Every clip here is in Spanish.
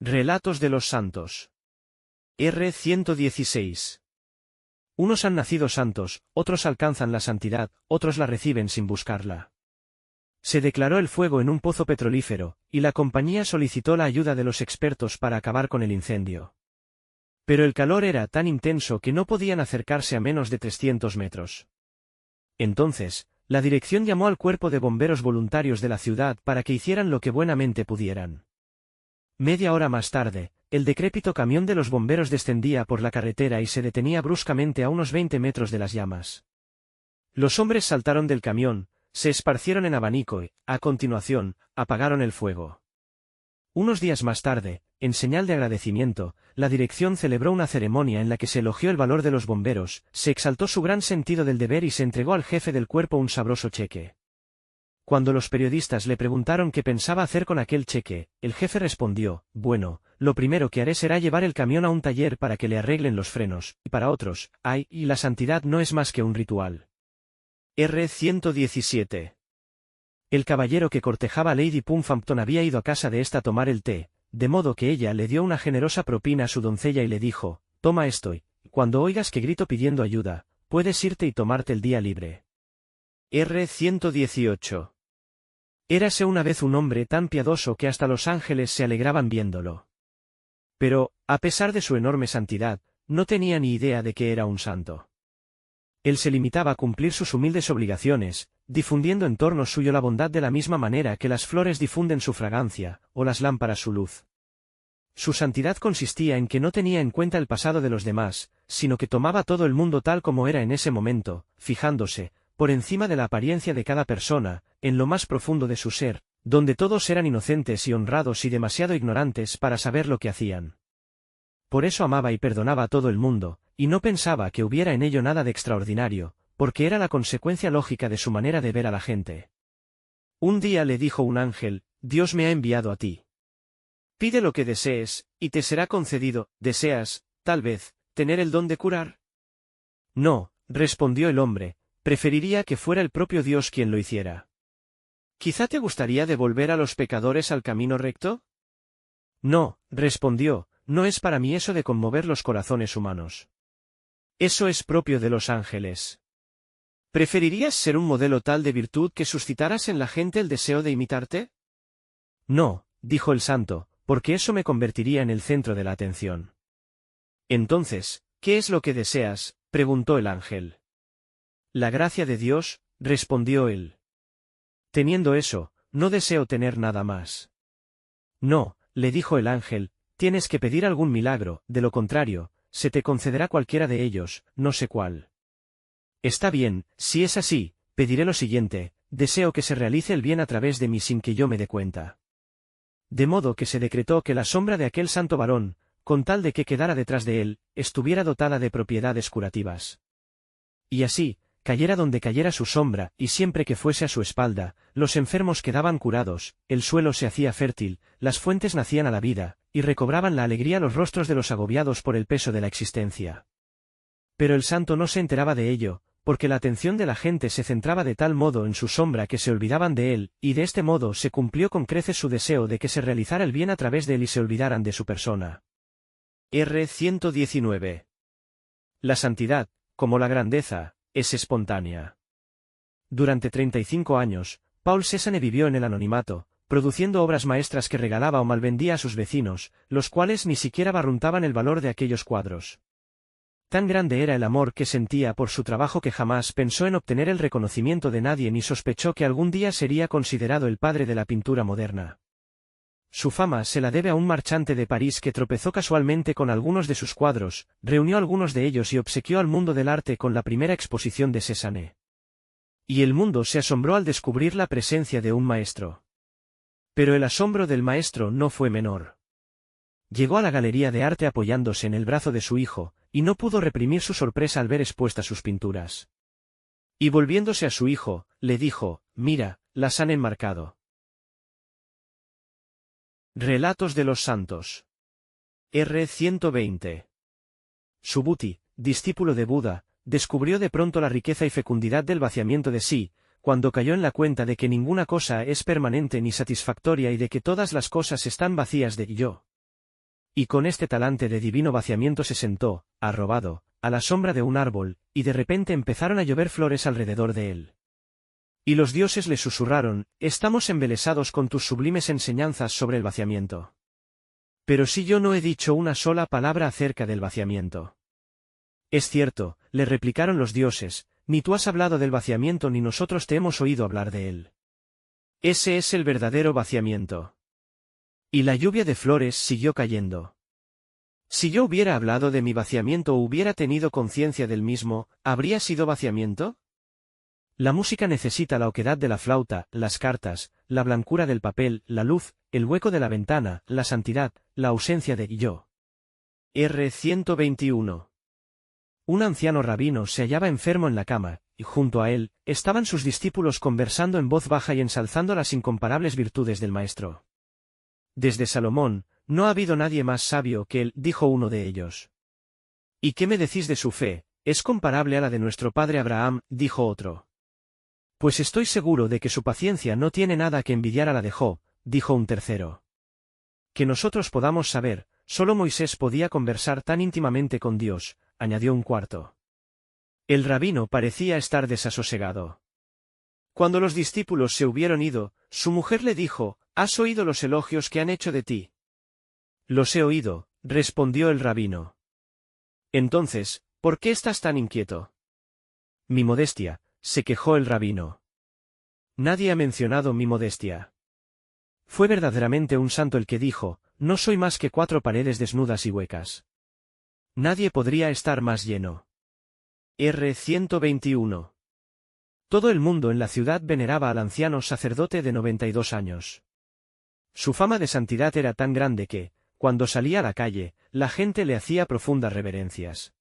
Relatos de los santos. R. 116. Unos han nacido santos, otros alcanzan la santidad, otros la reciben sin buscarla. Se declaró el fuego en un pozo petrolífero, y la compañía solicitó la ayuda de los expertos para acabar con el incendio. Pero el calor era tan intenso que no podían acercarse a menos de 300 metros. Entonces, la dirección llamó al cuerpo de bomberos voluntarios de la ciudad para que hicieran lo que buenamente pudieran. Media hora más tarde, el decrépito camión de los bomberos descendía por la carretera y se detenía bruscamente a unos 20 metros de las llamas. Los hombres saltaron del camión, se esparcieron en abanico y, a continuación, apagaron el fuego. Unos días más tarde, en señal de agradecimiento, la dirección celebró una ceremonia en la que se elogió el valor de los bomberos, se exaltó su gran sentido del deber y se entregó al jefe del cuerpo un sabroso cheque. Cuando los periodistas le preguntaron qué pensaba hacer con aquel cheque, el jefe respondió: bueno, lo primero que haré será llevar el camión a un taller para que le arreglen los frenos, y para otros, y la santidad no es más que un ritual. R. 117. El caballero que cortejaba a Lady Pumphampton había ido a casa de esta a tomar el té, de modo que ella le dio una generosa propina a su doncella y le dijo: toma esto y, cuando oigas que grito pidiendo ayuda, puedes irte y tomarte el día libre. R. 118. Érase una vez un hombre tan piadoso que hasta los ángeles se alegraban viéndolo. Pero, a pesar de su enorme santidad, no tenía ni idea de que era un santo. Él se limitaba a cumplir sus humildes obligaciones, difundiendo en torno suyo la bondad de la misma manera que las flores difunden su fragancia, o las lámparas su luz. Su santidad consistía en que no tenía en cuenta el pasado de los demás, sino que tomaba todo el mundo tal como era en ese momento, fijándose, por encima de la apariencia de cada persona, en lo más profundo de su ser, donde todos eran inocentes y honrados y demasiado ignorantes para saber lo que hacían. Por eso amaba y perdonaba a todo el mundo, y no pensaba que hubiera en ello nada de extraordinario, porque era la consecuencia lógica de su manera de ver a la gente. Un día le dijo un ángel: Dios me ha enviado a ti. Pide lo que desees, y te será concedido. ¿Deseas, tal vez, tener el don de curar? No, respondió el hombre, preferiría que fuera el propio Dios quien lo hiciera. ¿Quizá te gustaría devolver a los pecadores al camino recto? No, respondió, no es para mí eso de conmover los corazones humanos. Eso es propio de los ángeles. ¿Preferirías ser un modelo tal de virtud que suscitaras en la gente el deseo de imitarte? No, dijo el santo, porque eso me convertiría en el centro de la atención. Entonces, ¿qué es lo que deseas?, preguntó el ángel. La gracia de Dios, respondió él. Teniendo eso, no deseo tener nada más. No, le dijo el ángel, tienes que pedir algún milagro, de lo contrario, se te concederá cualquiera de ellos, no sé cuál. Está bien, si es así, pediré lo siguiente: deseo que se realice el bien a través de mí sin que yo me dé cuenta. De modo que se decretó que la sombra de aquel santo varón, con tal de que quedara detrás de él, estuviera dotada de propiedades curativas. Y así, cayera donde cayera su sombra, y siempre que fuese a su espalda, los enfermos quedaban curados, el suelo se hacía fértil, las fuentes nacían a la vida, y recobraban la alegría los rostros de los agobiados por el peso de la existencia. Pero el santo no se enteraba de ello, porque la atención de la gente se centraba de tal modo en su sombra que se olvidaban de él, y de este modo se cumplió con creces su deseo de que se realizara el bien a través de él y se olvidaran de su persona. R. 119. La santidad, como la grandeza, es espontánea. Durante 35 años, Paul Cézanne vivió en el anonimato, produciendo obras maestras que regalaba o malvendía a sus vecinos, los cuales ni siquiera barruntaban el valor de aquellos cuadros. Tan grande era el amor que sentía por su trabajo que jamás pensó en obtener el reconocimiento de nadie ni sospechó que algún día sería considerado el padre de la pintura moderna. Su fama se la debe a un marchante de París que tropezó casualmente con algunos de sus cuadros, reunió algunos de ellos y obsequió al mundo del arte con la primera exposición de Cézanne. Y el mundo se asombró al descubrir la presencia de un maestro. Pero el asombro del maestro no fue menor. Llegó a la galería de arte apoyándose en el brazo de su hijo, y no pudo reprimir su sorpresa al ver expuestas sus pinturas. Y volviéndose a su hijo, le dijo: mira, las han enmarcado. Relatos de los santos. R. 120. Subhuti, discípulo de Buda, descubrió de pronto la riqueza y fecundidad del vaciamiento de sí, cuando cayó en la cuenta de que ninguna cosa es permanente ni satisfactoria y de que todas las cosas están vacías de yo. Y con este talante de divino vaciamiento se sentó, arrobado, a la sombra de un árbol, y de repente empezaron a llover flores alrededor de él. Y los dioses le susurraron: «Estamos embelesados con tus sublimes enseñanzas sobre el vaciamiento». «Pero si yo no he dicho una sola palabra acerca del vaciamiento». «Es cierto», le replicaron los dioses, «ni tú has hablado del vaciamiento ni nosotros te hemos oído hablar de él. Ese es el verdadero vaciamiento». Y la lluvia de flores siguió cayendo. Si yo hubiera hablado de mi vaciamiento o hubiera tenido conciencia del mismo, ¿habría sido vaciamiento? La música necesita la oquedad de la flauta, las cartas, la blancura del papel, la luz, el hueco de la ventana, la santidad, la ausencia de yo. R. 121. Un anciano rabino se hallaba enfermo en la cama, y junto a él, estaban sus discípulos conversando en voz baja y ensalzando las incomparables virtudes del maestro. Desde Salomón, no ha habido nadie más sabio que él, dijo uno de ellos. ¿Y qué me decís de su fe? Es comparable a la de nuestro padre Abraham, dijo otro. Pues estoy seguro de que su paciencia no tiene nada que envidiar a la de Job, dijo un tercero. Que nosotros podamos saber, solo Moisés podía conversar tan íntimamente con Dios, añadió un cuarto. El rabino parecía estar desasosegado. Cuando los discípulos se hubieron ido, su mujer le dijo: «¿Has oído los elogios que han hecho de ti?» «Los he oído», respondió el rabino. «Entonces, ¿por qué estás tan inquieto?» «Mi modestia», se quejó el rabino. «Nadie ha mencionado mi modestia». Fue verdaderamente un santo el que dijo: «No soy más que 4 paredes desnudas y huecas». Nadie podría estar más lleno. R. 121. Todo el mundo en la ciudad veneraba al anciano sacerdote de 92 años. Su fama de santidad era tan grande que, cuando salía a la calle, la gente le hacía profundas reverencias.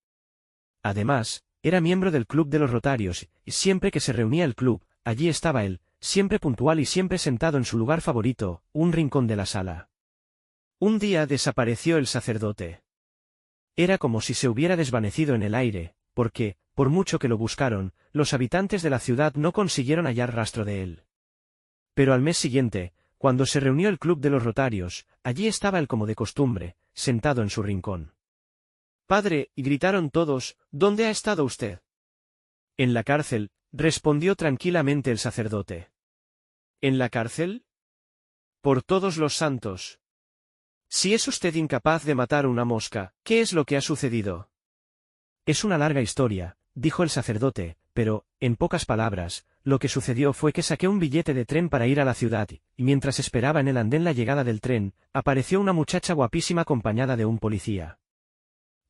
Además, era miembro del club de los Rotarios, y siempre que se reunía el club, allí estaba él, siempre puntual y siempre sentado en su lugar favorito, un rincón de la sala. Un día desapareció el sacerdote. Era como si se hubiera desvanecido en el aire, porque, por mucho que lo buscaron, los habitantes de la ciudad no consiguieron hallar rastro de él. Pero al mes siguiente, cuando se reunió el club de los Rotarios, allí estaba él como de costumbre, sentado en su rincón. «Padre», gritaron todos, «¿dónde ha estado usted?» «En la cárcel», respondió tranquilamente el sacerdote. «¿En la cárcel?» «Por todos los santos. Si es usted incapaz de matar una mosca, ¿qué es lo que ha sucedido?» «Es una larga historia», dijo el sacerdote, «pero, en pocas palabras, lo que sucedió fue que saqué un billete de tren para ir a la ciudad, y mientras esperaba en el andén la llegada del tren, apareció una muchacha guapísima acompañada de un policía.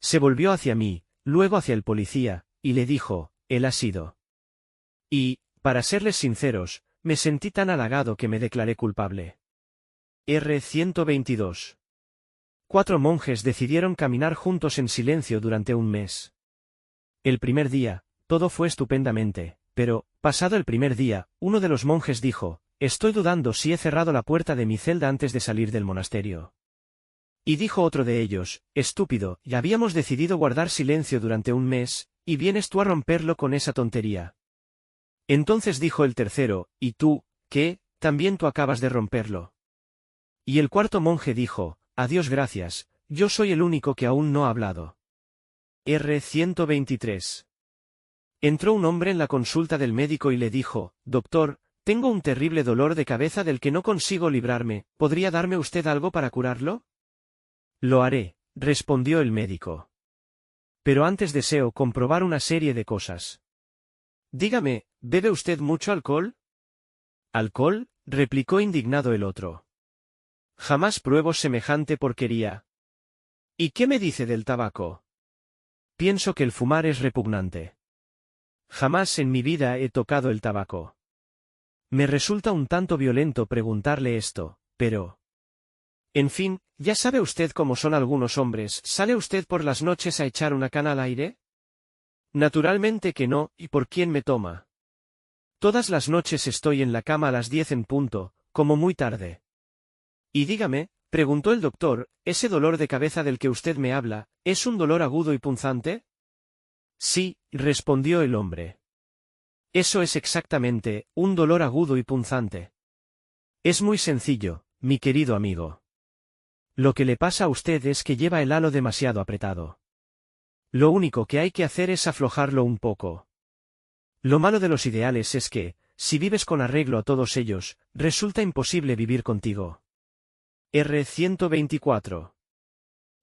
Se volvió hacia mí, luego hacia el policía, y le dijo: «Él ha sido». Y, para serles sinceros, me sentí tan halagado que me declaré culpable. R. 122. 4 monjes decidieron caminar juntos en silencio durante un mes. El primer día, todo fue estupendamente, pero, pasado el primer día, uno de los monjes dijo: «Estoy dudando si he cerrado la puerta de mi celda antes de salir del monasterio». Y dijo otro de ellos: «Estúpido, ya habíamos decidido guardar silencio durante un mes, y vienes tú a romperlo con esa tontería». Entonces dijo el tercero: «¿Y tú, qué? También tú acabas de romperlo». Y el cuarto monje dijo: «A Dios gracias, yo soy el único que aún no ha hablado». R. 123. Entró un hombre en la consulta del médico y le dijo: «Doctor, tengo un terrible dolor de cabeza del que no consigo librarme, ¿podría darme usted algo para curarlo?» «Lo haré», respondió el médico. «Pero antes deseo comprobar una serie de cosas». «Dígame, ¿bebe usted mucho alcohol?» «¿Alcohol?», replicó indignado el otro. «Jamás pruebo semejante porquería». «¿Y qué me dice del tabaco?» «Pienso que el fumar es repugnante». «Jamás en mi vida he tocado el tabaco». Me resulta un tanto violento preguntarle esto, pero... En fin, ya sabe usted cómo son algunos hombres. ¿Sale usted por las noches a echar una cana al aire? Naturalmente que no, ¿y por quién me toma? Todas las noches estoy en la cama a las 10 en punto, como muy tarde. Y dígame, preguntó el doctor, ¿ese dolor de cabeza del que usted me habla, es un dolor agudo y punzante? Sí, respondió el hombre. Eso es exactamente, un dolor agudo y punzante. Es muy sencillo, mi querido amigo. Lo que le pasa a usted es que lleva el halo demasiado apretado. Lo único que hay que hacer es aflojarlo un poco. Lo malo de los ideales es que, si vives con arreglo a todos ellos, resulta imposible vivir contigo. R. 124.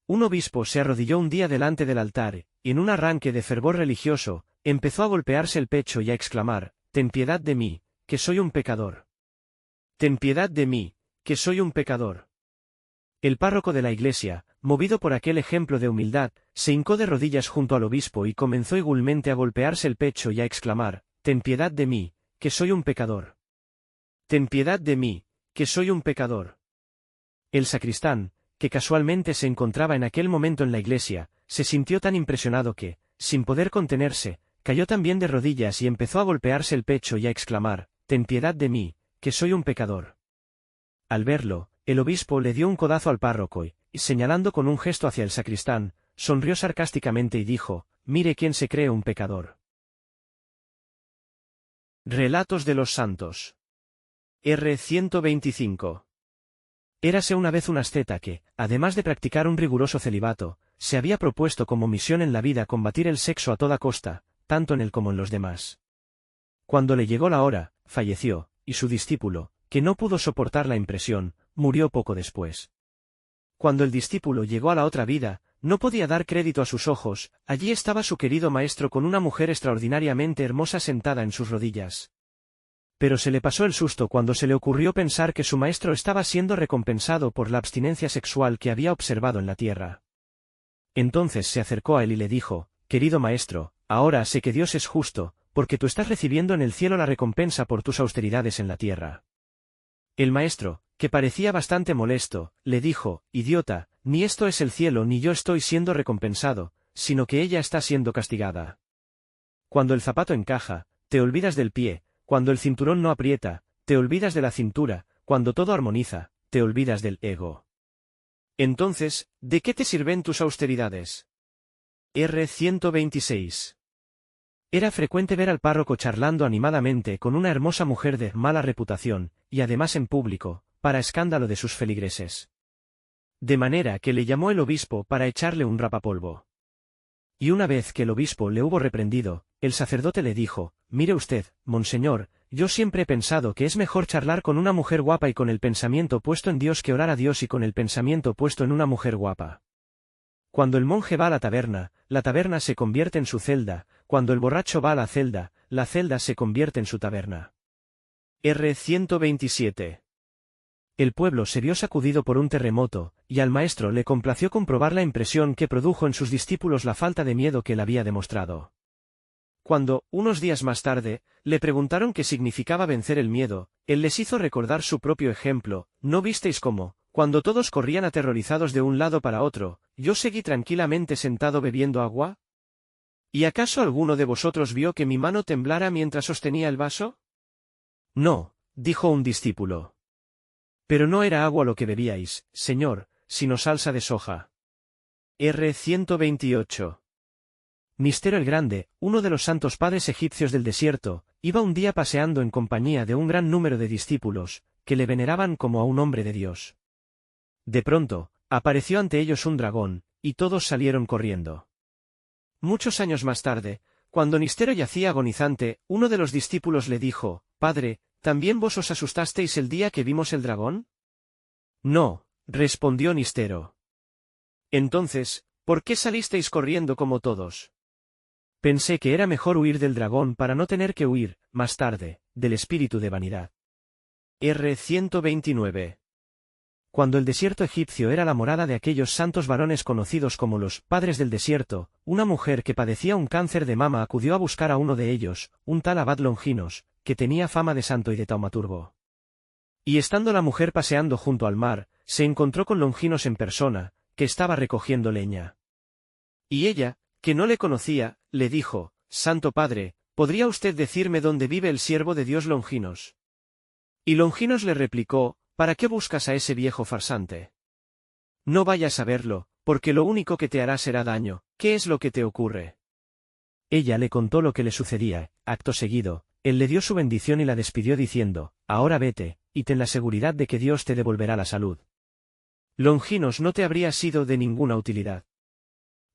Un obispo se arrodilló un día delante del altar, y en un arranque de fervor religioso, empezó a golpearse el pecho y a exclamar: «Ten piedad de mí, que soy un pecador. Ten piedad de mí, que soy un pecador». El párroco de la iglesia, movido por aquel ejemplo de humildad, se hincó de rodillas junto al obispo y comenzó igualmente a golpearse el pecho y a exclamar: «Ten piedad de mí, que soy un pecador. Ten piedad de mí, que soy un pecador». El sacristán, que casualmente se encontraba en aquel momento en la iglesia, se sintió tan impresionado que, sin poder contenerse, cayó también de rodillas y empezó a golpearse el pecho y a exclamar: «Ten piedad de mí, que soy un pecador». Al verlo, el obispo le dio un codazo al párroco y, señalando con un gesto hacia el sacristán, sonrió sarcásticamente y dijo: «Mire quién se cree un pecador». Relatos de los santos. R. 125. Érase una vez un asceta que, además de practicar un riguroso celibato, se había propuesto como misión en la vida combatir el sexo a toda costa, tanto en él como en los demás. Cuando le llegó la hora, falleció, y su discípulo, que no pudo soportar la impresión, murió poco después. Cuando el discípulo llegó a la otra vida, no podía dar crédito a sus ojos, allí estaba su querido maestro con una mujer extraordinariamente hermosa sentada en sus rodillas. Pero se le pasó el susto cuando se le ocurrió pensar que su maestro estaba siendo recompensado por la abstinencia sexual que había observado en la tierra. Entonces se acercó a él y le dijo: «Querido maestro, ahora sé que Dios es justo, porque tú estás recibiendo en el cielo la recompensa por tus austeridades en la tierra». El maestro, que parecía bastante molesto, le dijo: «Idiota, ni esto es el cielo ni yo estoy siendo recompensado, sino que ella está siendo castigada. Cuando el zapato encaja, te olvidas del pie, cuando el cinturón no aprieta, te olvidas de la cintura, cuando todo armoniza, te olvidas del ego. Entonces, ¿de qué te sirven tus austeridades?» R. 126. Era frecuente ver al párroco charlando animadamente con una hermosa mujer de mala reputación, y además en público, para escándalo de sus feligreses. De manera que le llamó el obispo para echarle un rapapolvo. Y una vez que el obispo le hubo reprendido, el sacerdote le dijo: «Mire usted, monseñor, yo siempre he pensado que es mejor charlar con una mujer guapa y con el pensamiento puesto en Dios que orar a Dios y con el pensamiento puesto en una mujer guapa. Cuando el monje va a la taberna se convierte en su celda, cuando el borracho va a la celda se convierte en su taberna». R. 127. El pueblo se vio sacudido por un terremoto, y al maestro le complació comprobar la impresión que produjo en sus discípulos la falta de miedo que él había demostrado. Cuando, unos días más tarde, le preguntaron qué significaba vencer el miedo, él les hizo recordar su propio ejemplo: «¿No visteis cómo, cuando todos corrían aterrorizados de un lado para otro, yo seguí tranquilamente sentado bebiendo agua? ¿Y acaso alguno de vosotros vio que mi mano temblara mientras sostenía el vaso?» «No», dijo un discípulo. «Pero no era agua lo que bebíais, Señor, sino salsa de soja». R. 128. Nistero el Grande, uno de los santos padres egipcios del desierto, iba un día paseando en compañía de un gran número de discípulos, que le veneraban como a un hombre de Dios. De pronto, apareció ante ellos un dragón, y todos salieron corriendo. Muchos años más tarde, cuando Nistero yacía agonizante, uno de los discípulos le dijo: «Padre, ¿también vos os asustasteis el día que vimos el dragón?» «No», respondió Nistero. «Entonces, ¿por qué salisteis corriendo como todos?» «Pensé que era mejor huir del dragón para no tener que huir, más tarde, del espíritu de vanidad». R. 129. Cuando el desierto egipcio era la morada de aquellos santos varones conocidos como los padres del desierto, una mujer que padecía un cáncer de mama acudió a buscar a uno de ellos, un tal abad Longinos, que tenía fama de santo y de taumaturgo. Y estando la mujer paseando junto al mar, se encontró con Longinos en persona, que estaba recogiendo leña. Y ella, que no le conocía, le dijo: «Santo Padre, ¿podría usted decirme dónde vive el siervo de Dios Longinos?» Y Longinos le replicó: «¿Para qué buscas a ese viejo farsante? No vayas a verlo, porque lo único que te hará será daño. ¿Qué es lo que te ocurre?» Ella le contó lo que le sucedía. Acto seguido, él le dio su bendición y la despidió diciendo: «Ahora vete, y ten la seguridad de que Dios te devolverá la salud». Longinos no te habría sido de ninguna utilidad.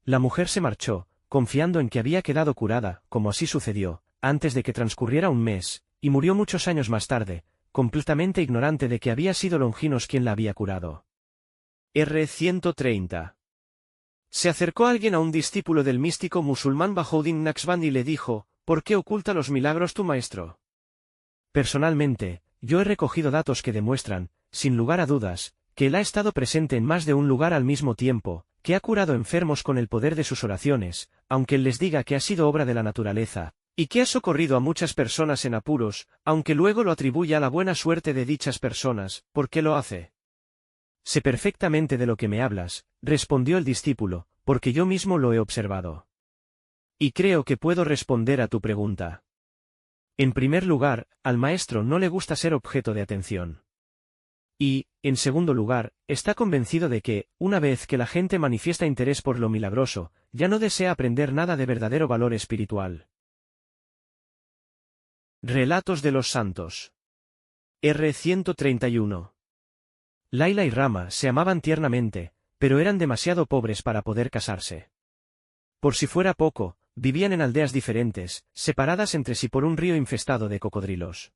La mujer se marchó, confiando en que había quedado curada, como así sucedió, antes de que transcurriera un mes, y murió muchos años más tarde, completamente ignorante de que había sido Longinos quien la había curado. R.130. Se acercó alguien a un discípulo del místico musulmán Bahauddin Naqshband y le dijo: ¿por qué oculta los milagros tu maestro? Personalmente, yo he recogido datos que demuestran, sin lugar a dudas, que él ha estado presente en más de un lugar al mismo tiempo, que ha curado enfermos con el poder de sus oraciones, aunque él les diga que ha sido obra de la naturaleza, y que ha socorrido a muchas personas en apuros, aunque luego lo atribuya a la buena suerte de dichas personas. ¿Por qué lo hace? Sé perfectamente de lo que me hablas, respondió el discípulo, porque yo mismo lo he observado. Y creo que puedo responder a tu pregunta. En primer lugar, al maestro no le gusta ser objeto de atención. Y, en segundo lugar, está convencido de que, una vez que la gente manifiesta interés por lo milagroso, ya no desea aprender nada de verdadero valor espiritual. Relatos de los santos. R.131. Laila y Rama se amaban tiernamente, pero eran demasiado pobres para poder casarse. Por si fuera poco, vivían en aldeas diferentes, separadas entre sí por un río infestado de cocodrilos.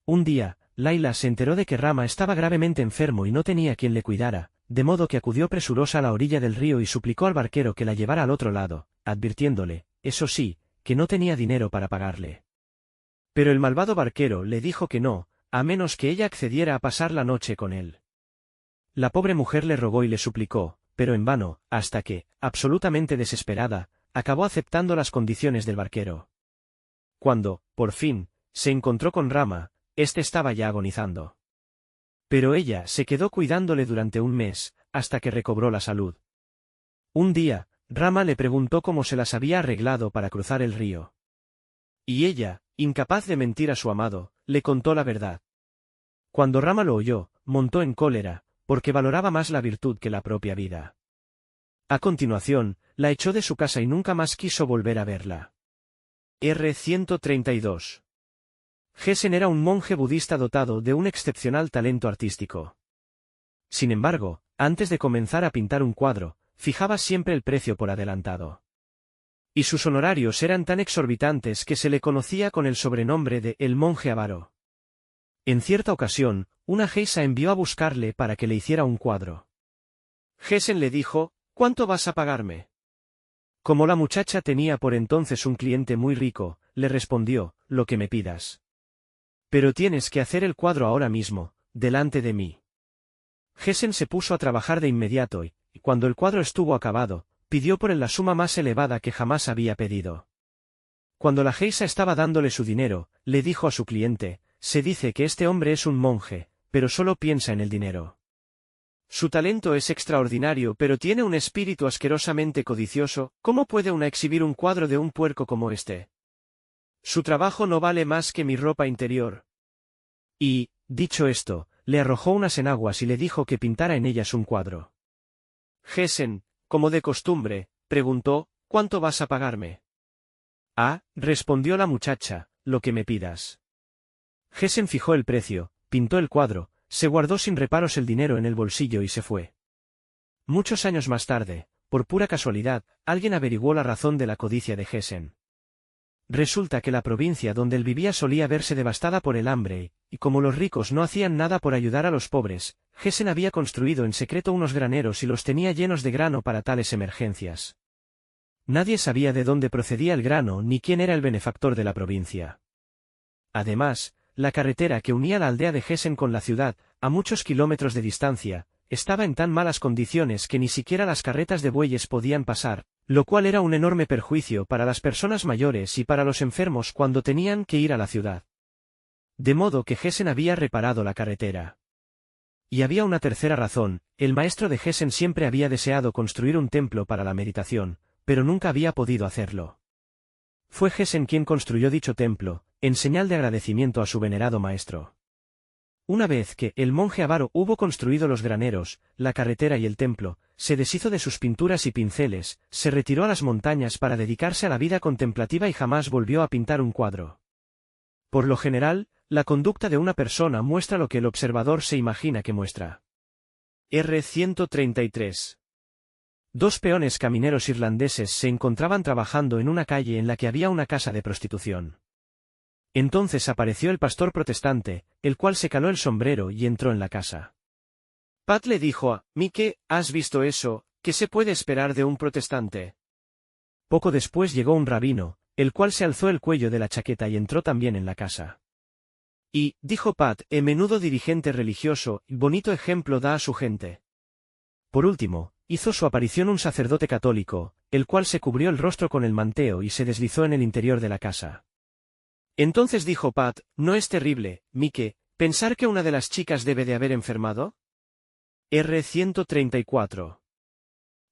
Un día, Laila se enteró de que Rama estaba gravemente enfermo y no tenía quien le cuidara, de modo que acudió presurosa a la orilla del río y suplicó al barquero que la llevara al otro lado, advirtiéndole, eso sí, que no tenía dinero para pagarle. Pero el malvado barquero le dijo que no, a menos que ella accediera a pasar la noche con él. La pobre mujer le rogó y le suplicó, pero en vano, hasta que, absolutamente desesperada, acabó aceptando las condiciones del barquero. Cuando, por fin, se encontró con Rama, éste estaba ya agonizando. Pero ella se quedó cuidándole durante un mes, hasta que recobró la salud. Un día, Rama le preguntó cómo se las había arreglado para cruzar el río. Y ella, incapaz de mentir a su amado, le contó la verdad. Cuando Rama lo oyó, montó en cólera, porque valoraba más la virtud que la propia vida. A continuación, la echó de su casa y nunca más quiso volver a verla. R.132. Gesen era un monje budista dotado de un excepcional talento artístico. Sin embargo, antes de comenzar a pintar un cuadro, fijaba siempre el precio por adelantado. Y sus honorarios eran tan exorbitantes que se le conocía con el sobrenombre de el monje avaro. En cierta ocasión, una geisa envió a buscarle para que le hiciera un cuadro. Gesen le dijo: ¿cuánto vas a pagarme? Como la muchacha tenía por entonces un cliente muy rico, le respondió: lo que me pidas. Pero tienes que hacer el cuadro ahora mismo, delante de mí. Gesen se puso a trabajar de inmediato y, cuando el cuadro estuvo acabado, pidió por él la suma más elevada que jamás había pedido. Cuando la geisa estaba dándole su dinero, le dijo a su cliente: se dice que este hombre es un monje, pero solo piensa en el dinero. Su talento es extraordinario, pero tiene un espíritu asquerosamente codicioso. ¿Cómo puede una exhibir un cuadro de un puerco como este? Su trabajo no vale más que mi ropa interior. Y, dicho esto, le arrojó unas enaguas y le dijo que pintara en ellas un cuadro. Gesen, como de costumbre, preguntó: ¿cuánto vas a pagarme? Ah, respondió la muchacha, lo que me pidas. Gesen fijó el precio, pintó el cuadro, se guardó sin reparos el dinero en el bolsillo y se fue. Muchos años más tarde, por pura casualidad, alguien averiguó la razón de la codicia de Gesen. Resulta que la provincia donde él vivía solía verse devastada por el hambre, y como los ricos no hacían nada por ayudar a los pobres, Gesen había construido en secreto unos graneros y los tenía llenos de grano para tales emergencias. Nadie sabía de dónde procedía el grano ni quién era el benefactor de la provincia. Además, la carretera que unía la aldea de Gesen con la ciudad, a muchos kilómetros de distancia, estaba en tan malas condiciones que ni siquiera las carretas de bueyes podían pasar, lo cual era un enorme perjuicio para las personas mayores y para los enfermos cuando tenían que ir a la ciudad. De modo que Gesen había reparado la carretera. Y había una tercera razón: el maestro de Gesen siempre había deseado construir un templo para la meditación, pero nunca había podido hacerlo. Fue Gesen quien construyó dicho templo, en señal de agradecimiento a su venerado maestro. Una vez que el monje avaro hubo construido los graneros, la carretera y el templo, se deshizo de sus pinturas y pinceles, se retiró a las montañas para dedicarse a la vida contemplativa y jamás volvió a pintar un cuadro. Por lo general, la conducta de una persona muestra lo que el observador se imagina que muestra. R133. Dos peones camineros irlandeses se encontraban trabajando en una calle en la que había una casa de prostitución. Entonces apareció el pastor protestante, el cual se caló el sombrero y entró en la casa. Pat le dijo a Mike, ¿has visto eso? ¿Qué se puede esperar de un protestante? Poco después llegó un rabino, el cual se alzó el cuello de la chaqueta y entró también en la casa. Y, dijo Pat, menudo dirigente religioso, bonito ejemplo da a su gente. Por último, hizo su aparición un sacerdote católico, el cual se cubrió el rostro con el manteo y se deslizó en el interior de la casa. Entonces dijo Pat, ¿no es terrible, Mike, pensar que una de las chicas debe de haber enfermado? R134.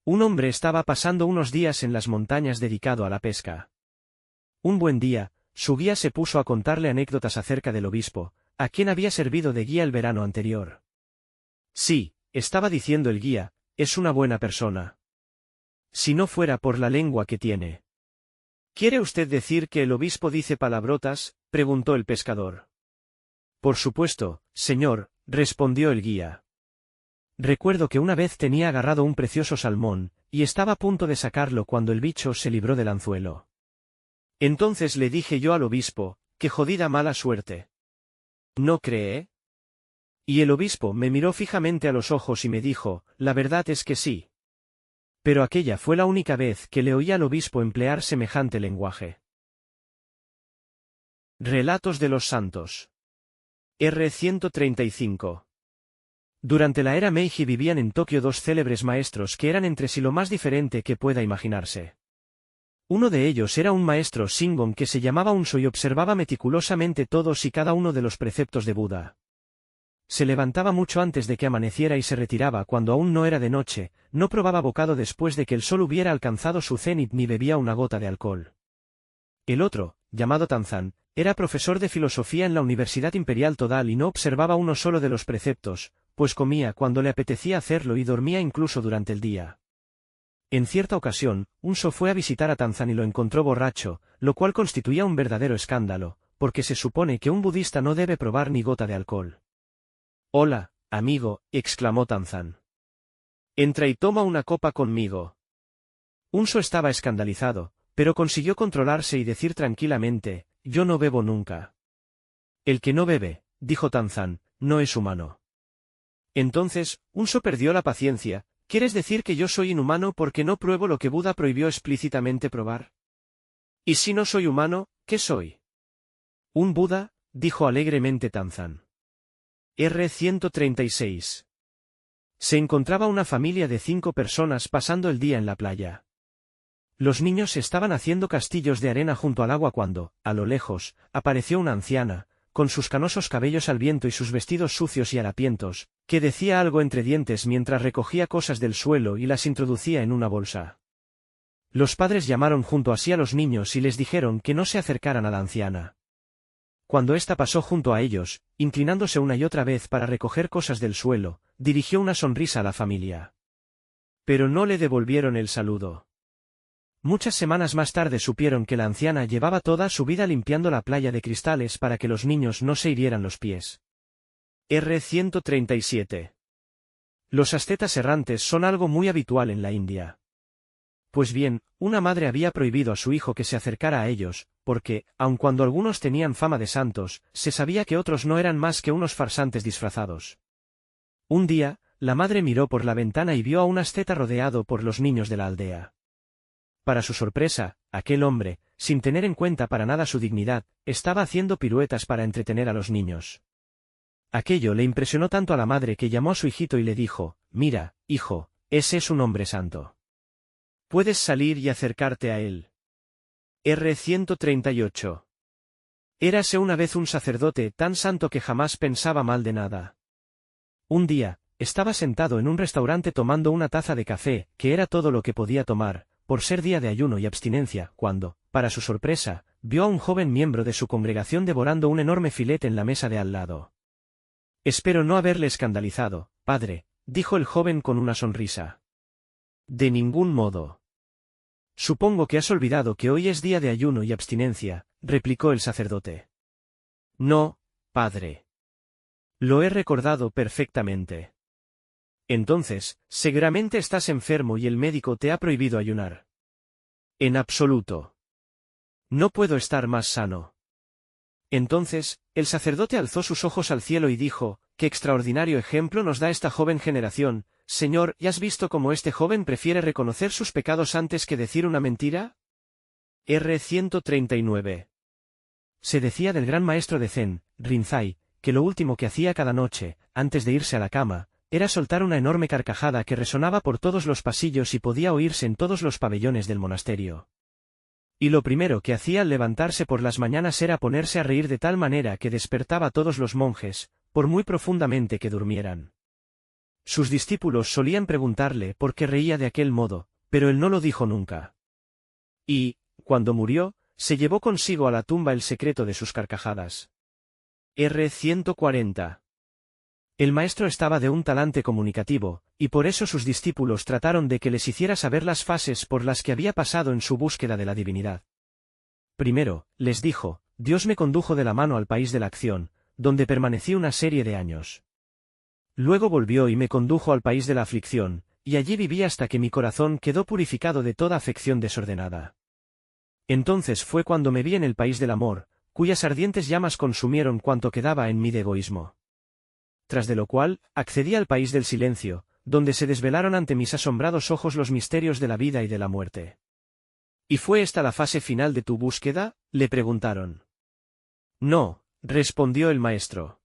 Un hombre estaba pasando unos días en las montañas dedicado a la pesca. Un buen día, su guía se puso a contarle anécdotas acerca del obispo, a quien había servido de guía el verano anterior. Sí, estaba diciendo el guía, es una buena persona. Si no fuera por la lengua que tiene. ¿Quiere usted decir que el obispo dice palabrotas?, preguntó el pescador. Por supuesto, señor, respondió el guía. Recuerdo que una vez tenía agarrado un precioso salmón, y estaba a punto de sacarlo cuando el bicho se libró del anzuelo. Entonces le dije yo al obispo, qué jodida mala suerte. ¿No cree? Y el obispo me miró fijamente a los ojos y me dijo, la verdad es que sí. Pero aquella fue la única vez que le oí al obispo emplear semejante lenguaje. Relatos de los santos. R135. Durante la era Meiji vivían en Tokio dos célebres maestros que eran entre sí lo más diferente que pueda imaginarse. Uno de ellos era un maestro Shingon que se llamaba Unsho y observaba meticulosamente todos y cada uno de los preceptos de Buda. Se levantaba mucho antes de que amaneciera y se retiraba cuando aún no era de noche, no probaba bocado después de que el sol hubiera alcanzado su cenit ni bebía una gota de alcohol. El otro, llamado Tanzan, era profesor de filosofía en la Universidad Imperial Todal y no observaba uno solo de los preceptos, pues comía cuando le apetecía hacerlo y dormía incluso durante el día. En cierta ocasión, Unsho fue a visitar a Tanzan y lo encontró borracho, lo cual constituía un verdadero escándalo, porque se supone que un budista no debe probar ni gota de alcohol. Hola, amigo, exclamó Tanzan. Entra y toma una copa conmigo. Unsho estaba escandalizado, pero consiguió controlarse y decir tranquilamente, yo no bebo nunca. El que no bebe, dijo Tanzan, no es humano. Entonces, Unsho perdió la paciencia, ¿quieres decir que yo soy inhumano porque no pruebo lo que Buda prohibió explícitamente probar? ¿Y si no soy humano, qué soy? Un Buda, dijo alegremente Tanzan. R136. Se encontraba una familia de 5 personas pasando el día en la playa. Los niños estaban haciendo castillos de arena junto al agua cuando, a lo lejos, apareció una anciana, con sus canosos cabellos al viento y sus vestidos sucios y harapientos, que decía algo entre dientes mientras recogía cosas del suelo y las introducía en una bolsa. Los padres llamaron junto a sí a los niños y les dijeron que no se acercaran a la anciana. Cuando ésta pasó junto a ellos, inclinándose una y otra vez para recoger cosas del suelo, dirigió una sonrisa a la familia. Pero no le devolvieron el saludo. Muchas semanas más tarde supieron que la anciana llevaba toda su vida limpiando la playa de cristales para que los niños no se hirieran los pies. R137. Los ascetas errantes son algo muy habitual en la India. Pues bien, una madre había prohibido a su hijo que se acercara a ellos, porque, aun cuando algunos tenían fama de santos, se sabía que otros no eran más que unos farsantes disfrazados. Un día, la madre miró por la ventana y vio a un asceta rodeado por los niños de la aldea. Para su sorpresa, aquel hombre, sin tener en cuenta para nada su dignidad, estaba haciendo piruetas para entretener a los niños. Aquello le impresionó tanto a la madre que llamó a su hijito y le dijo, mira, hijo, ese es un hombre santo. Puedes salir y acercarte a él. R138. Érase una vez un sacerdote tan santo que jamás pensaba mal de nada. Un día, estaba sentado en un restaurante tomando una taza de café, que era todo lo que podía tomar, por ser día de ayuno y abstinencia, cuando, para su sorpresa, vio a un joven miembro de su congregación devorando un enorme filete en la mesa de al lado. Espero no haberle escandalizado, padre, dijo el joven con una sonrisa. De ningún modo. Supongo que has olvidado que hoy es día de ayuno y abstinencia, replicó el sacerdote. No, padre. Lo he recordado perfectamente. Entonces, seguramente estás enfermo y el médico te ha prohibido ayunar. En absoluto. No puedo estar más sano. Entonces, el sacerdote alzó sus ojos al cielo y dijo, «Qué extraordinario ejemplo nos da esta joven generación, Señor, ¿y has visto cómo este joven prefiere reconocer sus pecados antes que decir una mentira?» R. 139. Se decía del gran maestro de Zen, Rinzai, que lo último que hacía cada noche, antes de irse a la cama, era soltar una enorme carcajada que resonaba por todos los pasillos y podía oírse en todos los pabellones del monasterio. Y lo primero que hacía al levantarse por las mañanas era ponerse a reír de tal manera que despertaba a todos los monjes, por muy profundamente que durmieran. Sus discípulos solían preguntarle por qué reía de aquel modo, pero él no lo dijo nunca. Y, cuando murió, se llevó consigo a la tumba el secreto de sus carcajadas. R. 140. El maestro estaba de un talante comunicativo, y por eso sus discípulos trataron de que les hiciera saber las fases por las que había pasado en su búsqueda de la divinidad. Primero, les dijo, Dios me condujo de la mano al país de la acción, donde permanecí una serie de años. Luego volvió y me condujo al país de la aflicción, y allí viví hasta que mi corazón quedó purificado de toda afección desordenada. Entonces fue cuando me vi en el país del amor, cuyas ardientes llamas consumieron cuanto quedaba en mí de egoísmo. Tras de lo cual, accedí al país del silencio, donde se desvelaron ante mis asombrados ojos los misterios de la vida y de la muerte. ¿Y fue esta la fase final de tu búsqueda?, le preguntaron. No, respondió el maestro.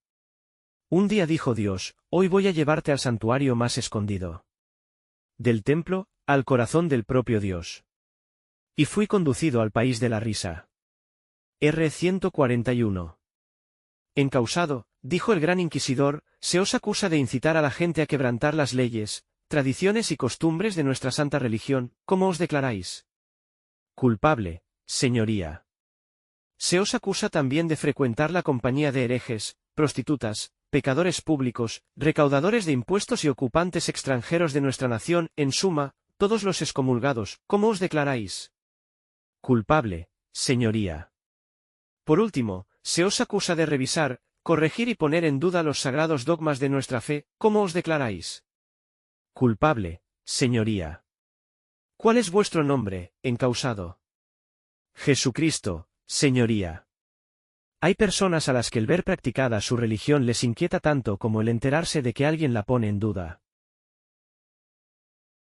Un día dijo Dios, hoy voy a llevarte al santuario más escondido del templo, al corazón del propio Dios. Y fui conducido al país de la risa. R. 141. Encausado, dijo el gran inquisidor, se os acusa de incitar a la gente a quebrantar las leyes, tradiciones y costumbres de nuestra santa religión, ¿cómo os declaráis? Culpable, señoría. Se os acusa también de frecuentar la compañía de herejes, prostitutas, pecadores públicos, recaudadores de impuestos y ocupantes extranjeros de nuestra nación, en suma, todos los excomulgados, ¿cómo os declaráis? Culpable, señoría. Por último, se os acusa de revisar, corregir y poner en duda los sagrados dogmas de nuestra fe, ¿cómo os declaráis? Culpable, señoría. ¿Cuál es vuestro nombre, encausado? Jesucristo, señoría. Hay personas a las que el ver practicada su religión les inquieta tanto como el enterarse de que alguien la pone en duda.